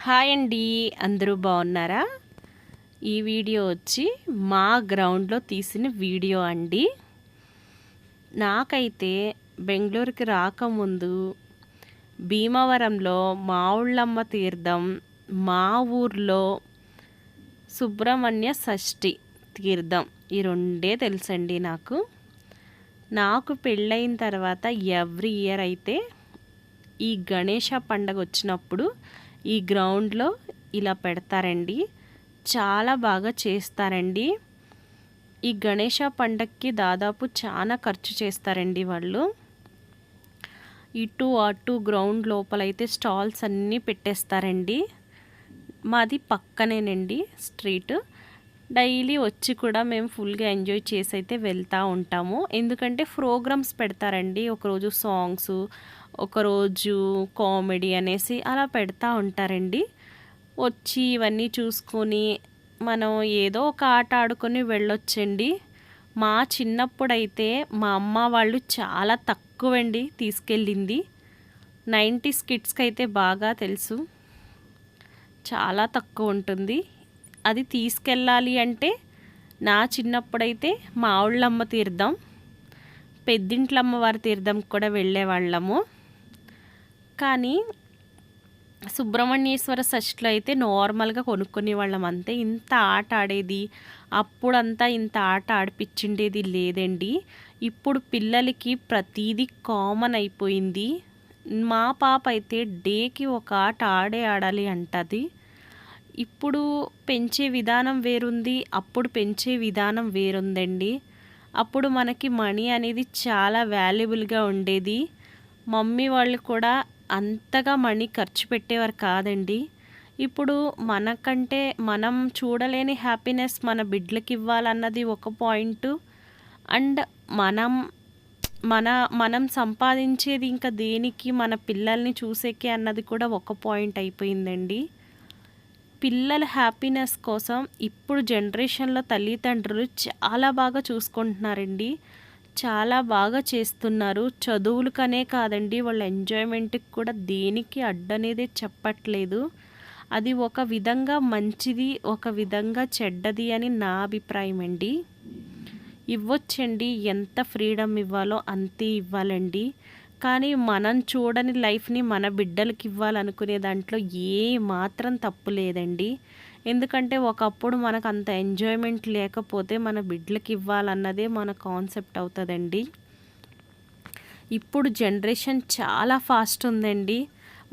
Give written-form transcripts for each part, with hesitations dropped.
Hi అండి, అందరూ బాగున్నారా? ఈ వీడియో వచ్చి మా గ్రౌండ్లో తీసిన వీడియో అండి. నాకైతే బెంగళూరుకి రాకముందు భీమవరంలో మావుళ్ళమ్మ తీర్థం, మా ఊర్లో సుబ్రహ్మణ్య షష్ఠి తీర్థం, ఈ రెండే తెలుసండి నాకు పెళ్ళైన తర్వాత ఎవ్రీ ఇయర్ అయితే ఈ గణేష పండగ వచ్చినప్పుడు ఈ గ్రౌండ్లో ఇలా పెడతారండి. చాలా బాగా చేస్తారండి. ఈ గణేష పండగకి దాదాపు చాలా ఖర్చు చేస్తారండి వాళ్ళు. ఇటు అటు గ్రౌండ్ లోపలైతే స్టాల్స్ అన్నీ పెట్టేస్తారండి. మాది పక్కనేనండి స్ట్రీట్. డైలీ వచ్చి కూడా మేము ఫుల్గా ఎంజాయ్ చేసి అయితే వెళ్తూ ఉంటాము. ఎందుకంటే ప్రోగ్రామ్స్ పెడతారండి. ఒకరోజు సాంగ్స్, ఒకరోజు కామెడీ అనేసి అలా పెడతా ఉంటారండి. వచ్చి ఇవన్నీ చూసుకొని మనం ఏదో ఒక ఆట ఆడుకొని వెళ్ళొచ్చండి. మా చిన్నప్పుడైతే మా అమ్మ వాళ్ళు చాలా తక్కువండి తీసుకెళ్ళింది. 90s కిడ్స్కి అయితే బాగా తెలుసు, చాలా తక్కువ ఉంటుంది. అది తీసుకెళ్ళాలి అంటే నా చిన్నప్పుడైతే మా ఊళ్ళమ్మ తీర్థం, పెద్దింట్లమ్మవారి తీర్థం కూడా వెళ్ళేవాళ్ళము. కానీ సుబ్రహ్మణ్యేశ్వర షష్ఠిలో అయితే నార్మల్గా కొనుక్కునే వాళ్ళం అంతే. ఇంత ఆట ఆడేది అప్పుడంతా ఇంత ఆట ఆడిపించిండేది లేదండి. ఇప్పుడు పిల్లలకి ప్రతీదీ కామన్ అయిపోయింది. మా పాప అయితే డేకి ఒక ఆట ఆడాలి అంటది. ఇప్పుడు పెంచే విధానం వేరుంది, అప్పుడు పెంచే విధానం వేరుందండి. అప్పుడు మనకి మనీ అనేది చాలా వాల్యుబుల్గా ఉండేది. మమ్మీ వాళ్ళు కూడా అంతగా మనీ ఖర్చు పెట్టేవారు కాదండి. ఇప్పుడు మనకంటే మనం చూడలేని హ్యాపీనెస్ మన బిడ్డలకి ఇవ్వాలన్నది ఒక పాయింట్. అండ్ మనం సంపాదించేది ఇంకా దేనికి, మన పిల్లల్ని చూసేకే అన్నది కూడా ఒక పాయింట్ అయిపోయిందండి. పిల్లల హ్యాపీనెస్ కోసం ఇప్పుడు జనరేషన్లో తల్లిదండ్రులు చాలా బాగా చూసుకుంటున్నారండి. చాలా బాగా చేస్తున్నారు. చదువులకనే కాదండి, వాళ్ళ ఎంజాయ్మెంట్కి కూడా దేనికి అడ్డనేదే చెప్పట్లేదు. అది ఒక విధంగా మంచిది, ఒక విధంగా చెడ్డది అని నా అభిప్రాయం అండి. ఇవ్వచ్చండి, ఎంత ఫ్రీడమ్ ఇవ్వాలో అంతే ఇవ్వాలండి. కానీ మనం చూడని లైఫ్ని మన బిడ్డలకి ఇవ్వాలనుకునే దాంట్లో ఏ మాత్రం తప్పు లేదండి. ఎందుకంటే ఒకప్పుడు మనకు అంత ఎంజాయ్మెంట్ లేకపోతే మన బిడ్డలకి ఇవ్వాలన్నదే మన కాన్సెప్ట్ అవుతుందండి. ఇప్పుడు జనరేషన్ చాలా ఫాస్ట్ ఉందండి.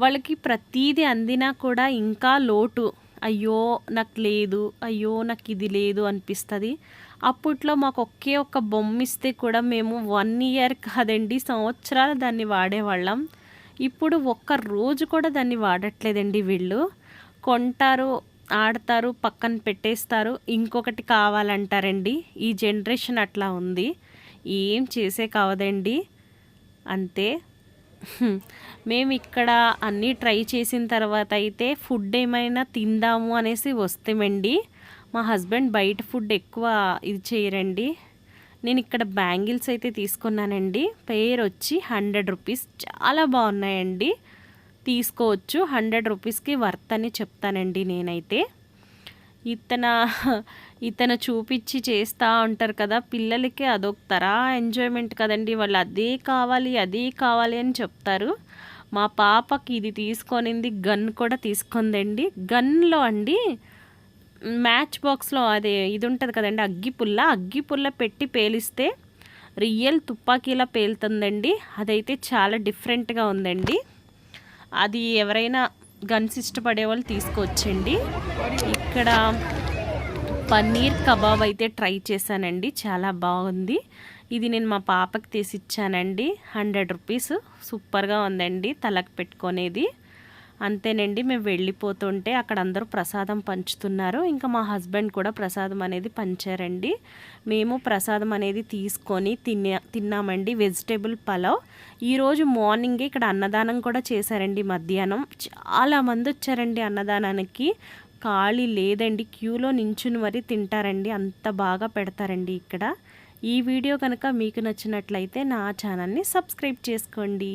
వాళ్ళకి ప్రతీది అందినా కూడా ఇంకా లోటు. అయ్యో నాకు లేదు, అయ్యో నాకు ఇది లేదు అనిపిస్తుంది. అప్పట్లో మాకు ఒకే ఒక్క బొమ్మ ఇస్తే కూడా మేము 1 ఇయర్ కాదండి, సంవత్సరాలు దాన్ని వాడేవాళ్ళం. ఇప్పుడు ఒక్క రోజు కూడా దాన్ని వాడట్లేదండి. వీళ్ళు కొంటారు, ఆడతారు, పక్కన పెట్టేస్తారు, ఇంకొకటి కావాలంటారండి. ఈ జనరేషన్ అట్లా ఉంది. ఏం చేసే కావదండి, అంతే. మేము ఇక్కడ అన్నీ ట్రై చేసిన తర్వాత అయితే ఫుడ్ ఏమైనా తిందాము అనేసి వస్తామండి. మా హస్బెండ్ బయట ఫుడ్ ఎక్కువ ఇది చేయరండి. నేను ఇక్కడ బ్యాంగిల్స్ అయితే తీసుకున్నానండి. పేరు వచ్చి 100 రూపీస్, చాలా బాగున్నాయండి, తీసుకోవచ్చు. 100 రూపీస్కి వర్త్ అని చెప్తానండి నేనైతే. ఇతను చూపించి చేస్తూ ఉంటారు కదా, పిల్లలకి అదొక తరా ఎంజాయ్మెంట్ కదండి. వాళ్ళు అదే కావాలి అదే కావాలి అని చెప్తారు. మా పాపకి ఇది తీసుకొనింది, గన్ కూడా తీసుకుందండి. గన్లో అండి మ్యాచ్ బాక్స్లో అదే ఇది ఉంటుంది కదండి, అగ్గిపుల్ల పెట్టి పేలిస్తే రియల్ తుపాకీలా పేలుతుందండి. అదైతే చాలా డిఫరెంట్గా ఉందండి. అది ఎవరైనా గన్స్ ఇష్టపడే వాళ్ళు తీసుకోవచ్చండి. ఇక్కడ పన్నీర్ కబాబ్ అయితే ట్రై చేశానండి, చాలా బాగుంది. ఇది నేను మా పాపకి తీసి ఇచ్చానండి. 100 రూపీస్, సూపర్గా ఉందండి తలకు పెట్టుకునేది. అంతేనండి. మేము వెళ్ళిపోతుంటే అక్కడ అందరూ ప్రసాదం పంచుతున్నారు. ఇంకా మా హస్బెండ్ కూడా ప్రసాదం అనేది పంచారండి. మేము ప్రసాదం అనేది తీసుకొని తిన్నామండి. వెజిటేబుల్ పలావ్. ఈరోజు మార్నింగే ఇక్కడ అన్నదానం కూడా చేశారండి. మధ్యాహ్నం చాలామంది వచ్చారండి అన్నదానానికి. ఖాళీ లేదండి, క్యూలో నించుని మరీ తింటారండి, అంత బాగా పెడతారండి ఇక్కడ. ఈ వీడియో కనుక మీకు నచ్చినట్లయితే నా ఛానల్ని సబ్స్క్రైబ్ చేసుకోండి.